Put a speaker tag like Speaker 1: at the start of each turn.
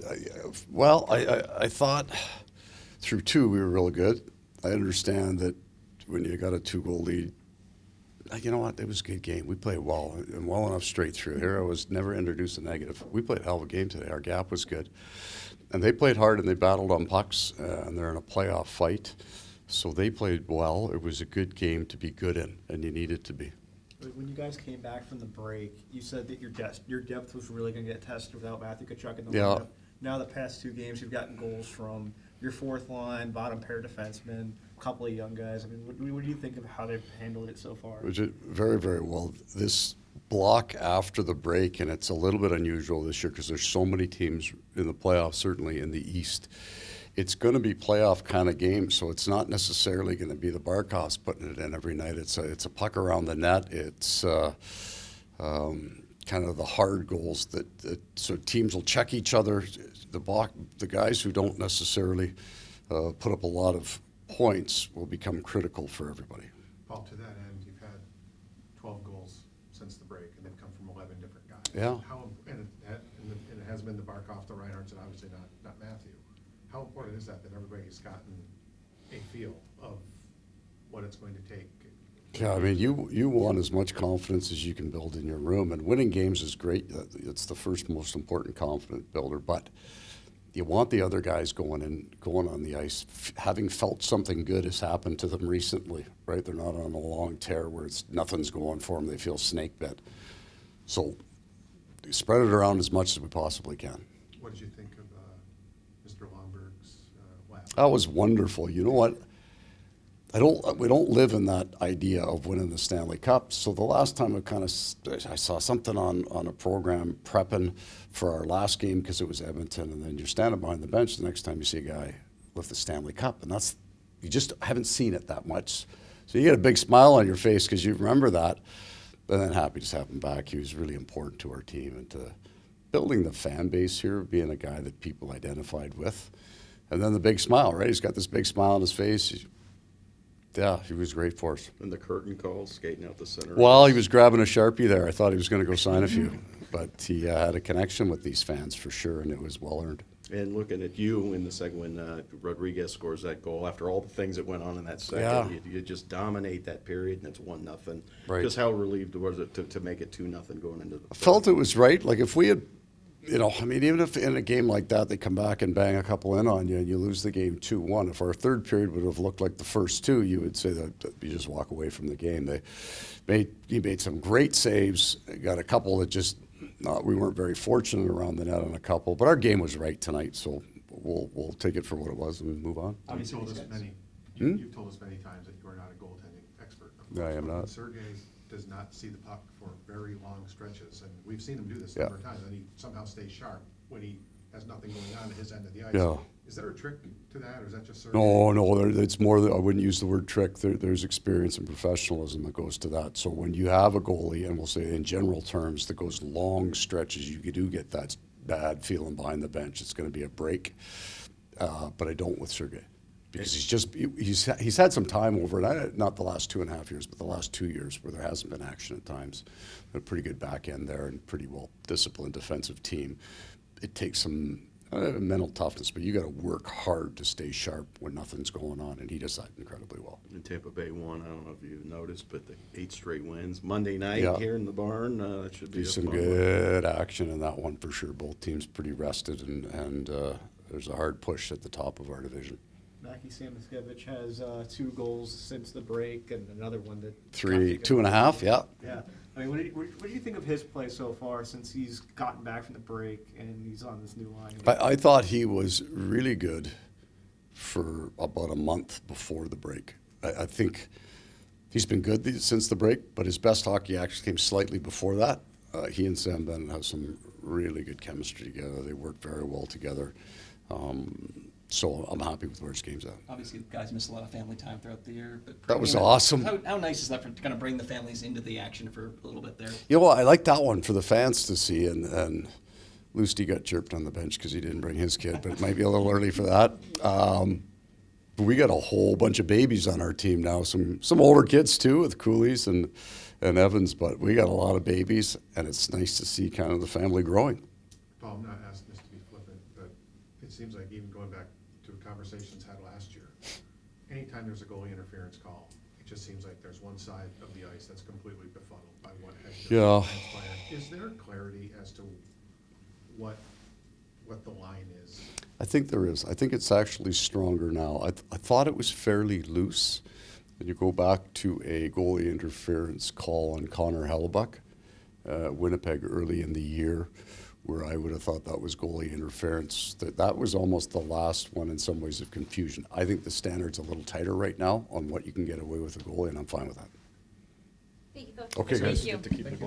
Speaker 1: I thought through two we were really good. I understand that when you got a 2-goal lead, you know what? It was a good game. We played well and well enough straight through. Here I was never introduced a negative. We played a hell of a game today. Our gap was good. And they played hard and they battled on pucks, and they're in a playoff fight. So they played well. It was a good game to be good in, and you needed to be.
Speaker 2: When you guys came back from the break, you said that your depth was really going to get tested without Matthew Tkachuk in the lineup. Now the past 2 games, you've gotten goals from your fourth line, bottom pair defensemen, a couple of young guys. I mean, what do you think of how they've handled it so far?
Speaker 1: Very, very well. This block after the break, and it's a little bit unusual this year because there's so many teams in the playoffs, certainly in the East. It's going to be playoff kind of game, so it's not necessarily going to be the Barkovs putting it in every night. It's a puck around the net. It's kind of the hard goals that so teams will check each other. The guys who don't necessarily put up a lot of points will become critical for everybody.
Speaker 3: Paul, to that end, you've had 12 goals since the break, and they've come from 11 different guys.
Speaker 1: Yeah.
Speaker 3: And it has been the Barkov, the Reinhardts, and obviously not Matthew. How important is that everybody's gotten a feel of what it's going to take?
Speaker 1: Yeah, I mean, you want as much confidence as you can build in your room, and winning games is great. It's the first most important confidence builder, but you want the other guys going on the ice, having felt something good has happened to them recently, right? They're not on a long tear where nothing's going for them. They feel snake bit. So spread it around as much as we possibly can.
Speaker 3: What did you think of Mr. Lomberg's lap?
Speaker 1: That was wonderful. You know what? We don't live in that idea of winning the Stanley Cup. So the last time I saw something on a program prepping for our last game because it was Edmonton, and then you're standing behind the bench the next time you see a guy lift the Stanley Cup, and you just haven't seen it that much. So you get a big smile on your face because you remember that, and then happy to have him back. He was really important to our team and to building the fan base here, being a guy that people identified with, and then the big smile, right? He's got this big smile on his face. Yeah, he was great for us.
Speaker 4: And the curtain call, skating out the center.
Speaker 1: Well, he was grabbing a Sharpie there. I thought he was going to go sign a few. But he had a connection with these fans for sure, and it was well earned.
Speaker 4: And looking at you in the second when Rodrigues scores that goal, after all the things that went on in that second, you just dominate that period, and it's 1-0.
Speaker 1: Right.
Speaker 4: Just how relieved was it to make it 2-0 going into the
Speaker 1: I felt it was right. Like if we had, even if in a game like that they come back and bang a couple in on you and you lose the game 2-1, if our third period would have looked like the first two, you would say that you just walk away from the game. He made some great saves. Got a couple that just we weren't very fortunate around the net on a couple, but our game was right tonight, so we'll take it for what it was and move on.
Speaker 3: You've told us you've told us many times that you are not a goaltending expert.
Speaker 1: I am not.
Speaker 3: Sergei does not see the puck for very long stretches, and we've seen him do this a number of times, and he somehow stays sharp when he has nothing going on at his end of the ice.
Speaker 1: Yeah.
Speaker 3: Is there a trick to that, or is that just Sergei?
Speaker 1: No, it's more I wouldn't use the word trick. There's experience and professionalism that goes to that. So when you have a goalie, and we'll say in general terms, that goes long stretches, you do get that bad feeling behind the bench. It's going to be a break, but I don't with Sergei. Because he's had some time over it, not the last 2.5 years, but the last 2 years where there hasn't been action at times. A pretty good back end there and pretty well disciplined defensive team. It takes some mental toughness, but you got to work hard to stay sharp when nothing's going on, and he does that incredibly well.
Speaker 4: And Tampa Bay won. I don't know if you've noticed, but the 8 straight wins Monday night here in the barn. That should be
Speaker 1: some good action in that one for sure. Both teams pretty rested, and there's a hard push at the top of our division.
Speaker 2: Mackie Samoskevich has 2 goals since the break, and another one that
Speaker 1: 2.5. Yeah.
Speaker 2: Yeah. I mean, what do you think of his play so far since he's gotten back from the break and he's on this new line?
Speaker 1: I thought he was really good for about a month before the break. I think he's been good since the break, but his best hockey actually came slightly before that. He and Sam Bennett have some really good chemistry together. They work very well together. So I'm happy with where his game's at.
Speaker 5: Obviously, the guys miss a lot of family time throughout the year. But
Speaker 1: that was awesome.
Speaker 5: How nice is that for kind of bring the families into the action for a little bit there?
Speaker 1: I like that one for the fans to see. And Bluesky got chirped on the bench because he didn't bring his kid, but it might be a little early for that. But we got a whole bunch of babies on our team now. Some older kids too with Coolies and Evans, but we got a lot of babies, and it's nice to see kind of the family growing.
Speaker 3: Paul, I'm not asking this to be flippant, but seems like even going back to conversations had last year, anytime there's a goalie interference call, it just seems like there's one side of the ice that's completely befuddled by what has just
Speaker 1: Yeah.
Speaker 3: transpired. Is there clarity as to what the line is?
Speaker 1: I think there is. I think it's actually stronger now. I thought it was fairly loose. And you go back to a goalie interference call on Connor Hellebuck, Winnipeg early in the year, where I would have thought that was goalie interference. That was almost the last one in some ways of confusion. I think the standard's a little tighter right now on what you can get away with a goalie, and I'm fine with that.
Speaker 6: Thank you, Coach.
Speaker 1: Okay, guys.
Speaker 6: Thank you.
Speaker 4: Get to keep it.